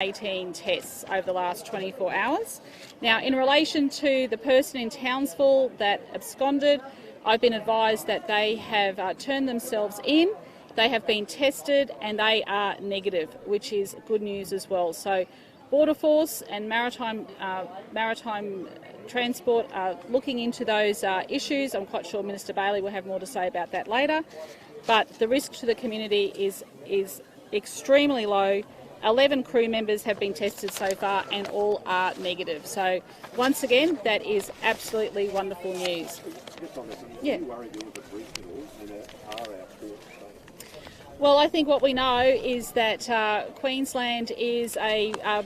18 tests over the last 24 hours. Now, in relation to the person in Townsville that absconded, I've been advised that they have turned themselves in, they have been tested and they are negative, which is good news as well. So Border Force and Maritime Transport are looking into those issues. I'm quite sure Minister Bailey will have more to say about that later. But the risk to the community is extremely low. 11 crew members have been tested so far and all are negative. So once again, that is absolutely wonderful news. Yeah. Well, I think what we know is that Queensland is a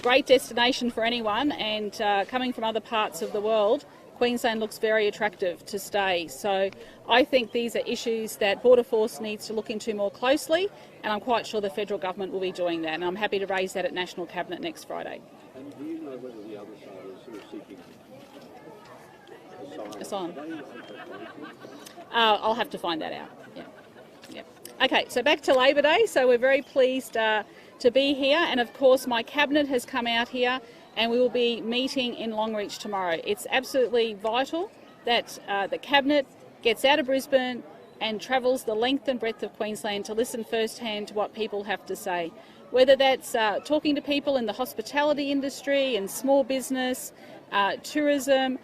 great destination for anyone, and coming from other parts of the world, Queensland looks very attractive to stay. So I think these are issues that Border Force needs to look into more closely, and I'm quite sure the federal government will be doing that, and I'm happy to raise that at National Cabinet next Friday. And do you know whether the other side is sort of seeking asylum? I'll have to find that out. Yeah. Okay, so back to Labor Day. So we're very pleased to be here, and of course my Cabinet has come out here and we will be meeting in Longreach tomorrow. It's absolutely vital that the Cabinet gets out of Brisbane and travels the length and breadth of Queensland to listen firsthand to what people have to say. Whether that's talking to people in the hospitality industry and small business, tourism,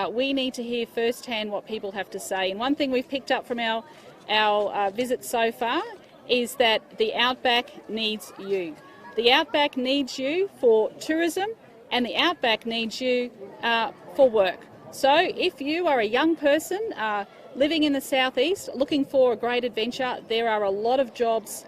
we need to hear firsthand what people have to say. And one thing we've picked up from our visit so far is that the Outback needs you. The Outback needs you for tourism, and the Outback needs you for work. So if you are a young person living in the southeast looking for a great adventure, there are a lot of jobs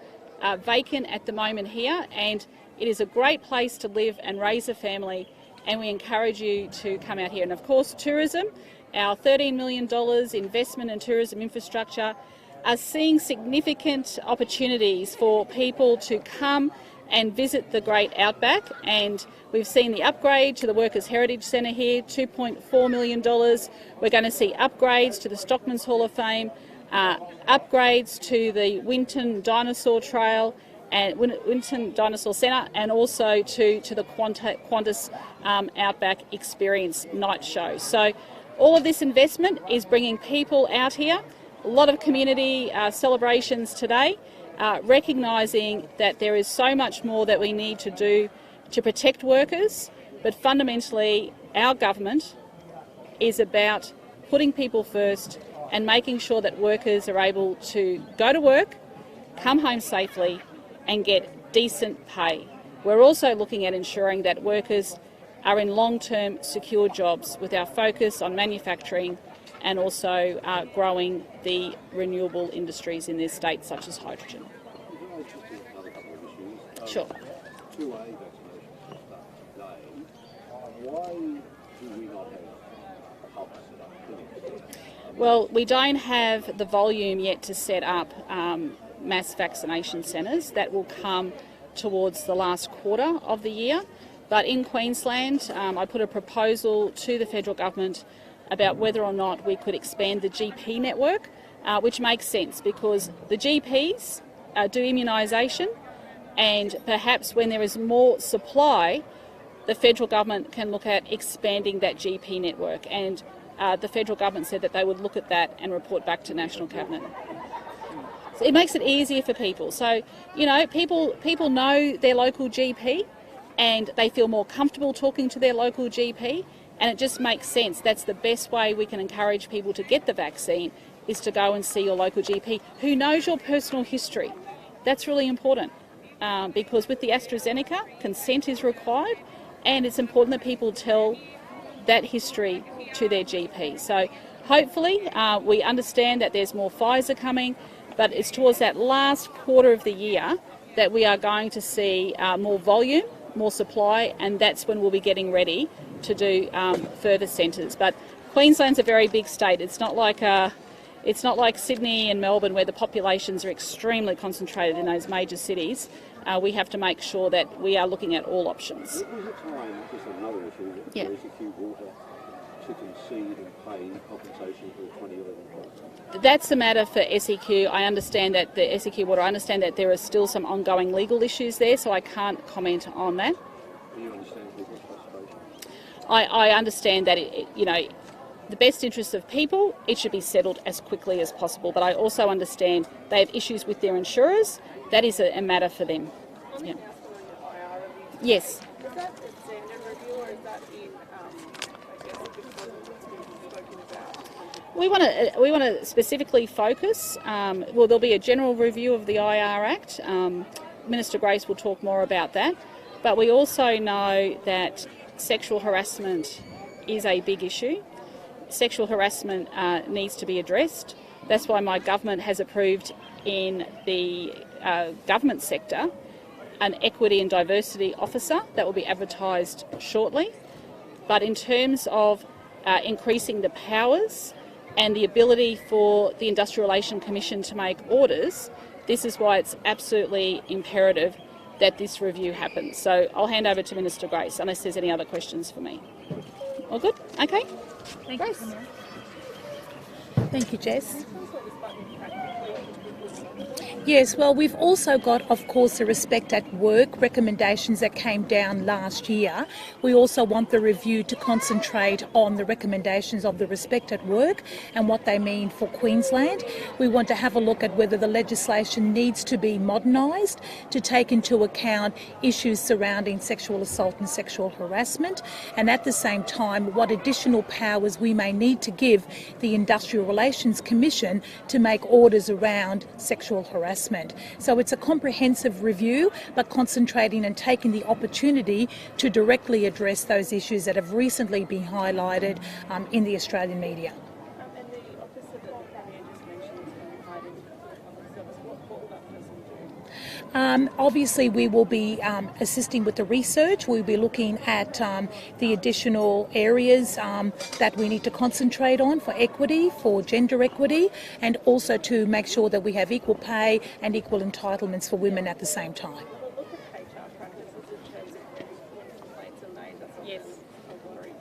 vacant at the moment here, and it is a great place to live and raise a family, and we encourage you to come out here. And of course tourism, our $13 million investment in tourism infrastructure are seeing significant opportunities for people to come and visit the Great Outback, and we've seen the upgrade to the Workers' Heritage Centre here, $2.4 million. We're going to see upgrades to the Stockman's Hall of Fame, upgrades to the Winton Dinosaur Trail and Winton Dinosaur Centre, and also to the Qantas Outback Experience night show. So all of this investment is bringing people out here. A lot of community celebrations today, recognising that there is so much more that we need to do to protect workers, but fundamentally our government is about putting people first and making sure that workers are able to go to work, come home safely and get decent pay. We're also looking at ensuring that workers are in long-term secure jobs with our focus on manufacturing and also growing the renewable industries in this state, such as hydrogen. Sure. 2A vaccination start today. Why do we not have hubs set up clinics? Well, we don't have the volume yet to set up mass vaccination centres. That will come towards the last quarter of the year. But in Queensland, I put a proposal to the federal government about whether or not we could expand the GP network, which makes sense because the GPs do immunisation, and perhaps when there is more supply, the federal government can look at expanding that GP network, and the federal government said that they would look at that and report back to National Cabinet. So it makes it easier for people. So, you know, people know their local GP and they feel more comfortable talking to their local GP, and it just makes sense. That's the best way we can encourage people to get the vaccine, is to go and see your local GP who knows your personal history. That's really important because with the AstraZeneca, consent is required, and it's important that people tell that history to their GP. So hopefully we understand that there's more Pfizer coming, but it's towards that last quarter of the year that we are going to see more volume, more supply, and that's when we'll be getting ready to do further centres. But Queensland's a very big state. It's not like Sydney and Melbourne, where the populations are extremely concentrated in those major cities. We have to make sure that we are looking at all options. There was a time, just another issue, that there is acute water to concede and pay compensation for the 2011 crop? That's a matter for SEQ. I understand that the SEQ water, I understand that there are still some ongoing legal issues there, so I can't comment on that. Do you understand people's frustration? I understand that, the best interests of people, it should be settled as quickly as possible. But I also understand they have issues with their insurers. That is a matter for them. Yeah. Yes. Is that a standard review or is that in, spoken about? We want to specifically focus. There'll be a general review of the IR Act. Minister Grace will talk more about that. But we also know that sexual harassment is a big issue. Sexual harassment needs to be addressed. That's why my government has approved in the government sector an equity and diversity officer that will be advertised shortly. But in terms of increasing the powers and the ability for the Industrial Relations Commission to make orders, this is why it's absolutely imperative that this review happens. So I'll hand over to Minister Grace unless there's any other questions for me. All good? Okay. Thank Grace. you. Thank you, Jess. Yes, well, we've also got, of course, the Respect at Work recommendations that came down last year. We also want the review to concentrate on the recommendations of the Respect at Work and what they mean for Queensland. We want to have a look at whether the legislation needs to be modernised to take into account issues surrounding sexual assault and sexual harassment, and at the same time what additional powers we may need to give the Industrial Relations Commission to make orders around sexual harassment. So it's a comprehensive review, but concentrating and taking the opportunity to directly address those issues that have recently been highlighted in the Australian media. And the officer that the Premier just mentioned is being hired into the public service. What will that person do? Obviously, we will be assisting with the research. We'll be looking at the additional areas that we need to concentrate on for equity, for gender equity, and also to make sure that we have equal pay and equal entitlements for women at the same time. We'll look at HR practices in terms of complaints and made. That's Yes. a worry.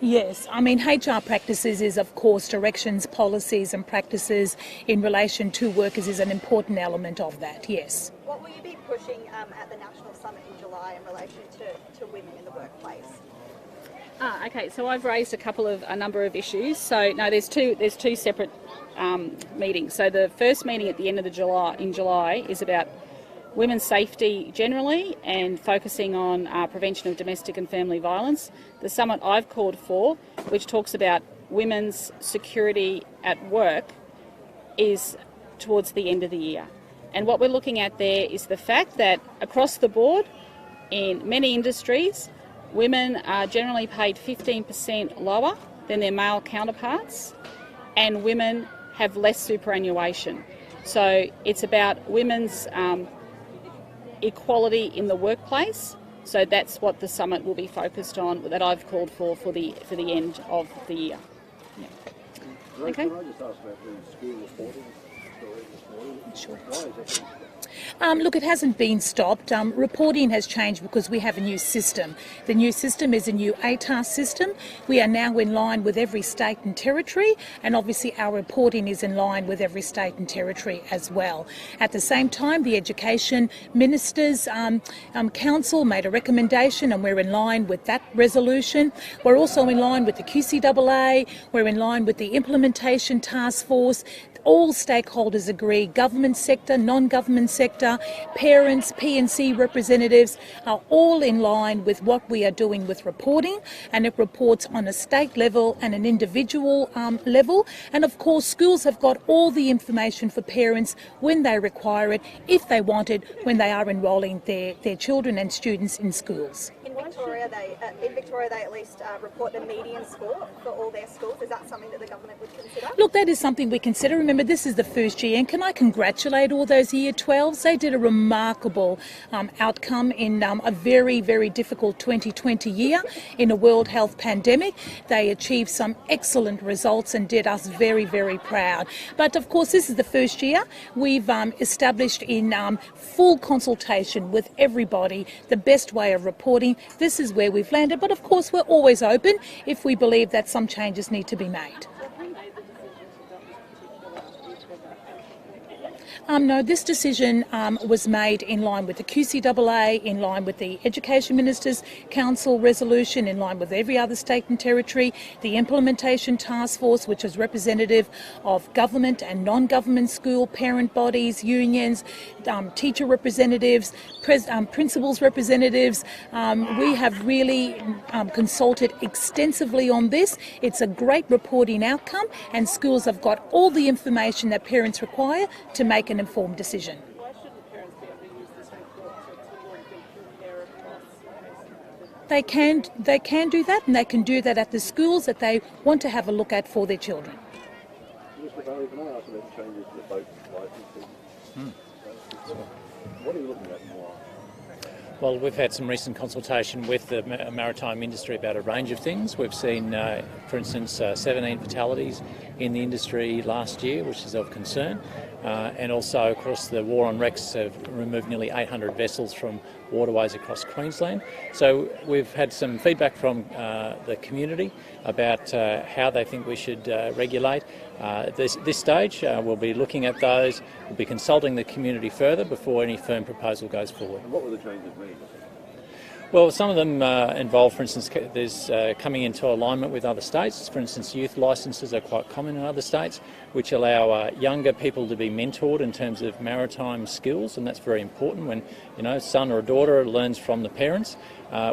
Yes, I mean HR practices is of course directions, policies and practices in relation to workers is an important element of that, yes. What will you be pushing at the National Summit in July in relation to women in the workplace? Okay, so I've raised a number of issues. So no, there's two separate meetings. So the first meeting at the end of July is about women's safety generally and focusing on prevention of domestic and family violence. The summit I've called for, which talks about women's security at work, is towards the end of the year. And what we're looking at there is the fact that across the board, in many industries, women are generally paid 15% lower than their male counterparts, and women have less superannuation. So it's about women's equality in the workplace. So that's what the summit will be focused on, that I've called for the end of the year. Yeah. Okay. Can I just ask about the school reporting story this morning? Sure. Why is that being stopped? Look, it hasn't been stopped. Reporting has changed because we have a new system. The new system is a new ATAR system. We are now in line with every state and territory, and obviously our reporting is in line with every state and territory as well. At the same time, the Education Ministers' Council made a recommendation, and we're in line with that resolution. We're also in line with the QCAA. We're in line with the Implementation Task Force. All stakeholders agree, government sector, non-government sector, parents, P&C representatives are all in line with what we are doing with reporting, and it reports on a state level and an individual level. And of course, schools have got all the information for parents when they require it, if they want it, when they are enrolling their children and students in schools. In Victoria, they at least report a median score for all their schools. Is that something that the government would consider? Look, that is something we consider. Remember, this is the first year, and can I congratulate all those Year 12s? They did a remarkable outcome in a very, very difficult 2020 year in a World Health pandemic. They achieved some excellent results and did us very, very proud. But of course, this is the first year. We've established in full consultation with everybody the best way of reporting. This is where we've landed, but of course we're always open if we believe that some changes need to be made. No, this decision was made in line with the QCAA, in line with the Education Ministers' Council resolution, in line with every other state and territory, the Implementation Task Force, which is representative of government and non-government school, parent bodies, unions, teacher representatives, principals representatives. We have really consulted extensively on this. It's a great reporting outcome, and schools have got all the information that parents require to make an informed decision. Why shouldn't parents be able to use this report to work and compare across? They can do that, and they can do that at the schools that they want to have a look at for their children. Mr. Barry, can I ask about changes to the boat licensing? What are you looking at and why? Well, we've had some recent consultation with the maritime industry about a range of things. We've seen, for instance, 17 fatalities in the industry last year, which is of concern. And also, of course, the war on wrecks have removed nearly 800 vessels from waterways across Queensland. So we've had some feedback from the community about how they think we should regulate. This stage, we'll be looking at those. We'll be consulting the community further before any firm proposal goes forward. And what will the changes mean? Well, some of them involve, for instance, there's coming into alignment with other states. For instance, youth licences are quite common in other states, which allow younger people to be mentored in terms of maritime skills, and that's very important when, a son or a daughter learns from the parents.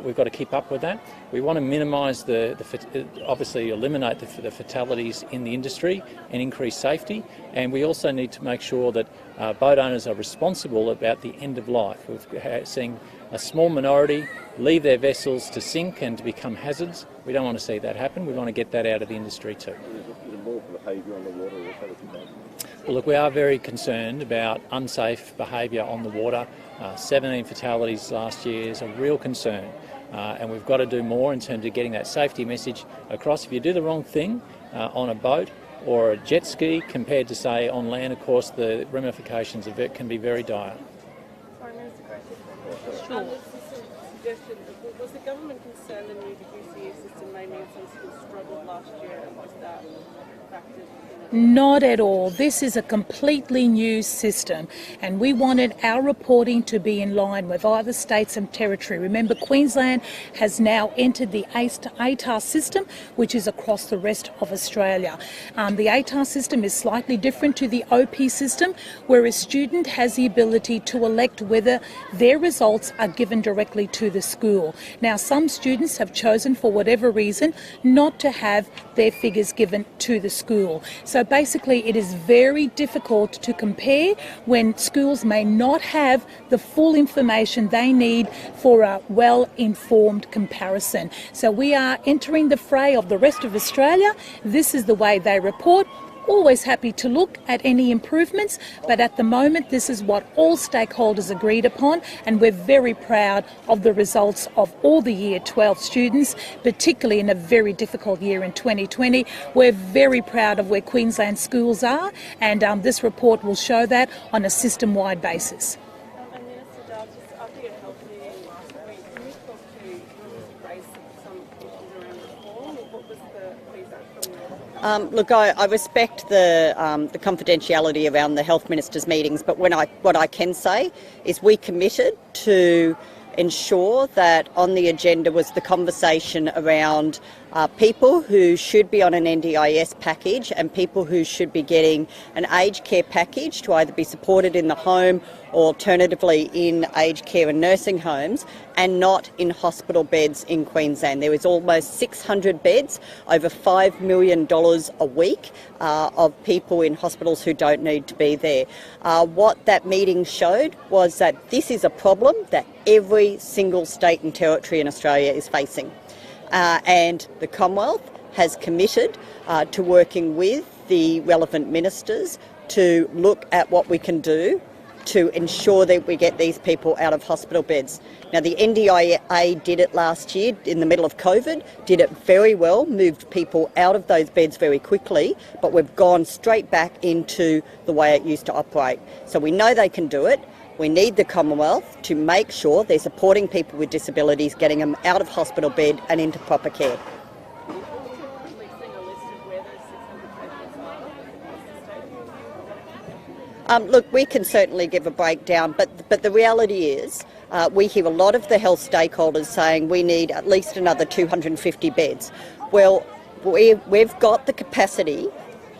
We've got to keep up with that. We want to minimise obviously eliminate the fatalities in the industry and increase safety, and we also need to make sure that boat owners are responsible about the end of life. We're seeing a small minority leave their vessels to sink and to become hazards. We don't want to see that happen. We want to get that out of the industry too. Is there more behaviour on the water or something? Well, look, we are very concerned about unsafe behaviour on the water. 17 fatalities last year is a real concern, and we've got to do more in terms of getting that safety message across. If you do the wrong thing on a boat or a jet ski compared to, say, on land, of course, the ramifications of it can be very dire. Sorry, Minister Gracie. Sure. This is a suggestion. Was the government concerned the new QCA system may mean some schools struggled last year, and was that factored in? Not at all. This is a completely new system, and we wanted our reporting to be in line with other states and territory. Remember, Queensland has now entered the ATAR system, which is across the rest of Australia. The ATAR system is slightly different to the OP system, where a student has the ability to elect whether their results are given directly to the school. Now, some students have chosen, for whatever reason, not to have their figures given to the school. So basically, it is very difficult to compare when schools may not have the full information they need for a well-informed comparison. So we are entering the fray of the rest of Australia. This is the way they report. Always happy to look at any improvements, but at the moment this is what all stakeholders agreed upon, and we're very proud of the results of all the Year 12 students, particularly in a very difficult year in 2020. We're very proud of where Queensland schools are, and this report will show that on a system-wide basis. And Minister Dale, just after your health meeting last week, can you talk to when you raised some issues around reform, or what was the feedback from you? Look, I respect the confidentiality around the Health Minister's meetings, but what I can say is we committed to ensure that on the agenda was the conversation around people who should be on an NDIS package and people who should be getting an aged care package to either be supported in the home or alternatively in aged care and nursing homes, and not in hospital beds in Queensland. There is almost 600 beds, over $5 million a week of people in hospitals who don't need to be there. What that meeting showed was that this is a problem that every single state and territory in Australia is facing. And the Commonwealth has committed to working with the relevant ministers to look at what we can do to ensure that we get these people out of hospital beds. Now, the NDIA did it last year in the middle of COVID, did it very well, moved people out of those beds very quickly, but we've gone straight back into the way it used to operate. So we know they can do it. We need the Commonwealth to make sure they're supporting people with disabilities, getting them out of hospital bed and into proper care. Look, we can certainly give a breakdown, but the reality is we hear a lot of the health stakeholders saying we need at least another 250 beds. Well, we've got the capacity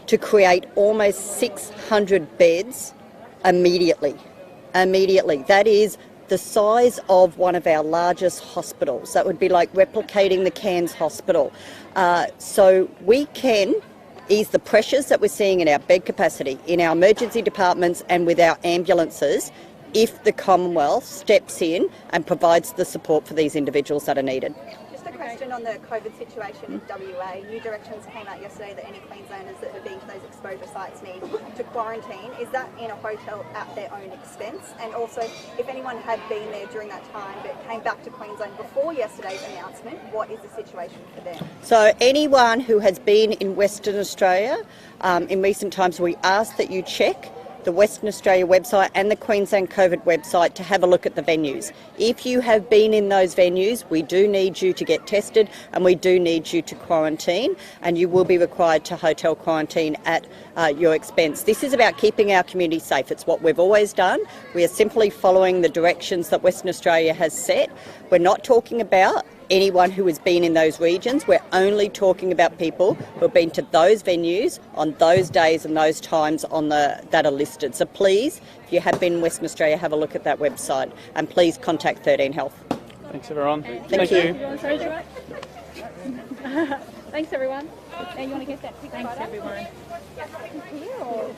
to create almost 600 beds immediately. That is the size of one of our largest hospitals. That would be like replicating the Cairns Hospital. So we can ease the pressures that we're seeing in our bed capacity, in our emergency departments and with our ambulances if the Commonwealth steps in and provides the support for these individuals that are needed. Just a question on the COVID situation in WA. New directions came out yesterday that any Queenslanders that have been to those exposure sites need to quarantine. Is that in a hotel at their own expense? And also, if anyone had been there during that time but came back to Queensland before yesterday's announcement, what is the situation for them? So anyone who has been in Western Australia in recent times, we ask that you check the Western Australia website and the Queensland COVID website to have a look at the venues. If you have been in those venues, we do need you to get tested and we do need you to quarantine, and you will be required to hotel quarantine at your expense. This is about keeping our community safe. It's what we've always done. We are simply following the directions that Western Australia has set. We're not talking about anyone who has been in those regions. We're only talking about people who have been to those venues on those days and those times that are listed. So please, if you have been in Western Australia, have a look at that website and please contact 13 Health. Thanks everyone. Thank you. Thanks everyone. Now you want to get that picture? Thanks everyone. Here or?